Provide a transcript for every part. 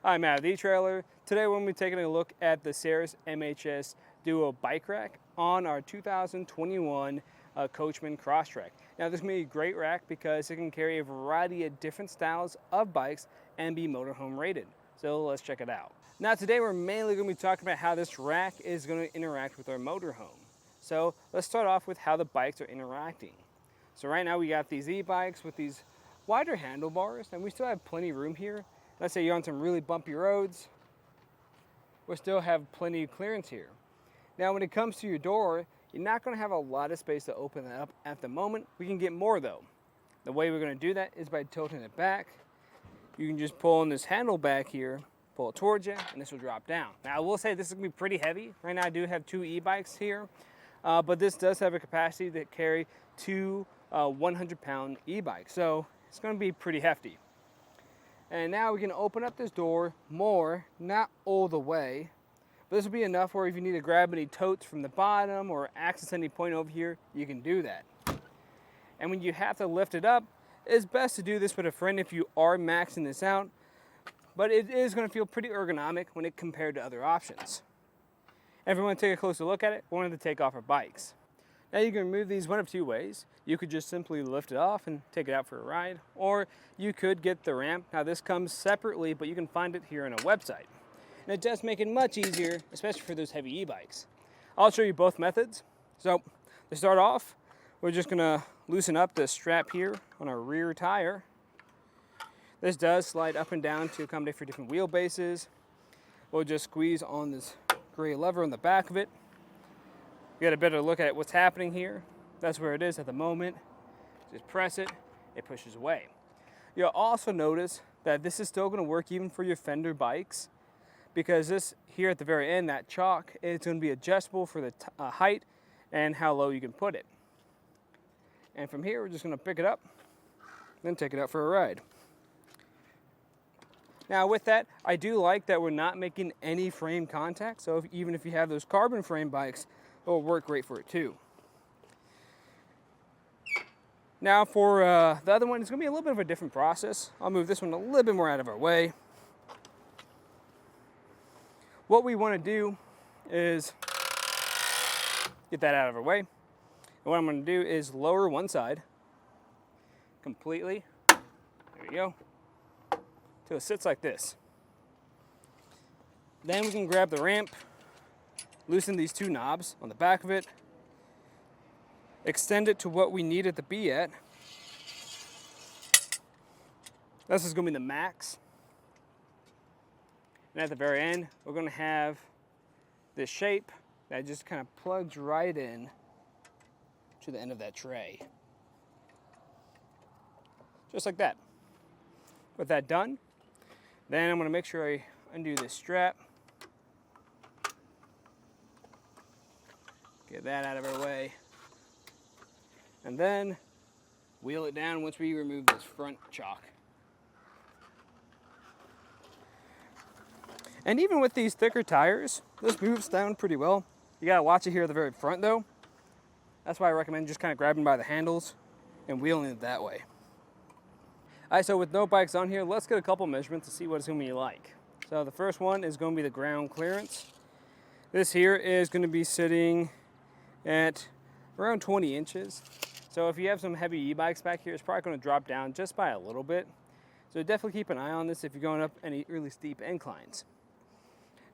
I'm Matt of the etrailer. Today we're going to be taking a look at the Saris MHS DUO bike rack on our 2021 Coachmen Cross Trek. Now this is going to be a great rack because it can carry a variety of different styles of bikes and be motorhome rated. So let's check it out. Now today we're mainly going to be talking about how this rack is going to interact with our motorhome. So let's start off with how the bikes are interacting. So right now we got these e-bikes with these wider handlebars, and we still have plenty of room here. Let's say you're on some really bumpy roads, we still have plenty of clearance here. Now when it comes to your door, you're not going to have a lot of space to open that up at the moment. We can get more though. The way we're going to do that is by tilting it back. You can just pull on this handle back here, pull it towards you, and this will drop down. Now I will say this is going to be pretty heavy. Right now I do have two e-bikes here, but this does have a capacity to carry two 100-pound e-bikes. So it's going to be pretty hefty. And now we can open up this door more, not all the way, but this will be enough where if you need to grab any totes from the bottom or access any point over here, you can do that. And when you have to lift it up, it's best to do this with a friend if you are maxing this out, but it is going to feel pretty ergonomic when it compared to other options. And if we want to take a closer look at it, we wanted to take off our bikes. Now you can remove these one of two ways. You could just simply lift it off and take it out for a ride, or you could get the ramp. Now this comes separately, but you can find it here on a website. And it does make it much easier, especially for those heavy e-bikes. I'll show you both methods. So to start off, we're just gonna loosen up the strap here on our rear tire. This does slide up and down to accommodate for different wheelbases. We'll just squeeze on this gray lever on the back of it. Get a better look at what's happening here. That's where it is at the moment. Just press it, it pushes away. You'll also notice that this is still going to work even for your fender bikes, because this here at the very end, that chalk, is going to be adjustable for the height and how low you can put it. And from here, we're just going to pick it up, then take it out for a ride. Now with that, I do like that we're not making any frame contact, so even if you have those carbon frame bikes, it will work great for it too. Now for the other one, it's going to be a little bit of a different process. I'll move this one a little bit more out of our way. What we want to do is get that out of our way. And what I'm going to do is lower one side completely. There we go. Till it sits like this. Then we can grab the ramp, loosen these two knobs on the back of it, extend it to what we need it to be at. This is going to be the max. And at the very end, we're going to have this shape that just kind of plugs right in to the end of that tray. Just like that. With that done, then I'm going to make sure I undo this strap. Get that out of our way. And then wheel it down once we remove this front chalk. And even with these thicker tires, this moves down pretty well. You gotta watch it here at the very front though. That's why I recommend just kind of grabbing by the handles and wheeling it that way. All right, so with no bikes on here, let's get a couple measurements to see what it's gonna be like. So the first one is gonna be the ground clearance. This here is gonna be sitting at around 20 inches. So if you have some heavy e-bikes back here, it's probably going to drop down just by a little bit. So definitely keep an eye on this if you're going up any really steep inclines.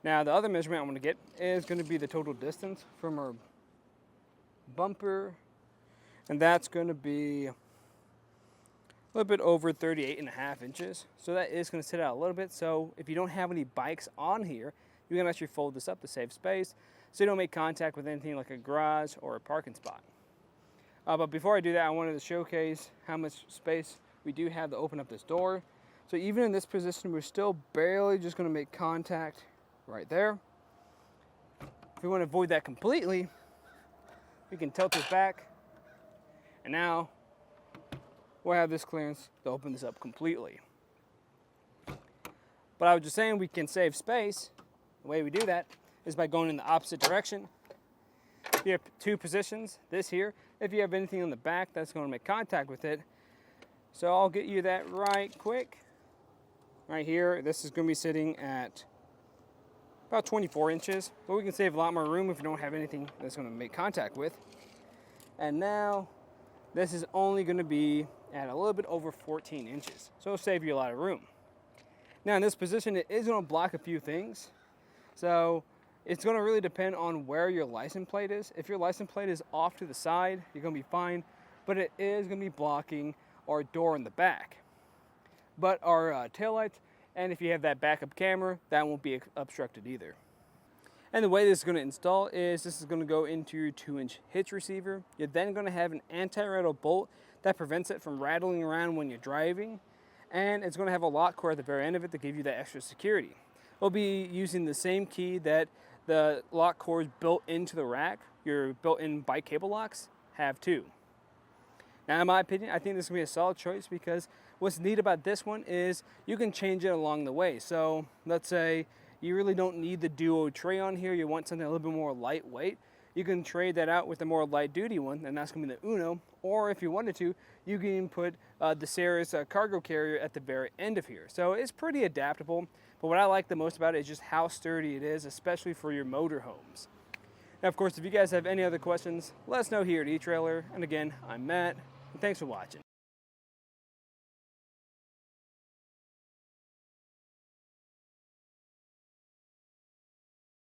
Now the other measurement I'm going to get is going to be the total distance from our bumper, and that's going to be a little bit over 38.5 inches. So that is going to sit out a little bit. So if you don't have any bikes on here, you can actually fold this up to save space, so you don't make contact with anything like a garage or a parking spot. But before I do that, I wanted to showcase how much space we do have to open up this door. So even in this position, we're still barely just going to make contact right there. If we want to avoid that completely, we can tilt this back, and now we'll have this clearance to open this up completely. But I was just saying we can save space. The way we do that is by going in the opposite direction. You have two positions, this here. If you have anything on the back, that's going to make contact with it. So I'll get you that right quick. right here, this is going to be sitting at about 24 inches, but we can save a lot more room if you don't have anything that's going to make contact with. And now this is only going to be at a little bit over 14 inches, so it'll save you a lot of room. Now in this position, it is going to block a few things, so it's going to really depend on where your license plate is. If your license plate is off to the side, you're going to be fine, but it is going to be blocking our door in the back. But our taillights, and if you have that backup camera, that won't be obstructed either. And the way this is going to install is this is going to go into your 2-inch hitch receiver. You're then going to have an anti-rattle bolt that prevents it from rattling around when you're driving. And it's going to have a lock core at the very end of it to give you that extra security. We'll be using the same key that the lock cores built into the rack, your built-in bike cable locks, have too. Now in my opinion, I think this is going to be a solid choice because what's neat about this one is you can change it along the way. So let's say you really don't need the Duo tray on here, you want something a little bit more lightweight. You can trade that out with a more light duty one, and that's going to be the Uno. Or if you wanted to, you can put the Saris cargo carrier at the very end of here. So it's pretty adaptable, but what I like the most about it is just how sturdy it is, especially for your motorhomes. Now of course, if you guys have any other questions, let us know here at eTrailer. And again, I'm Matt, and thanks for watching.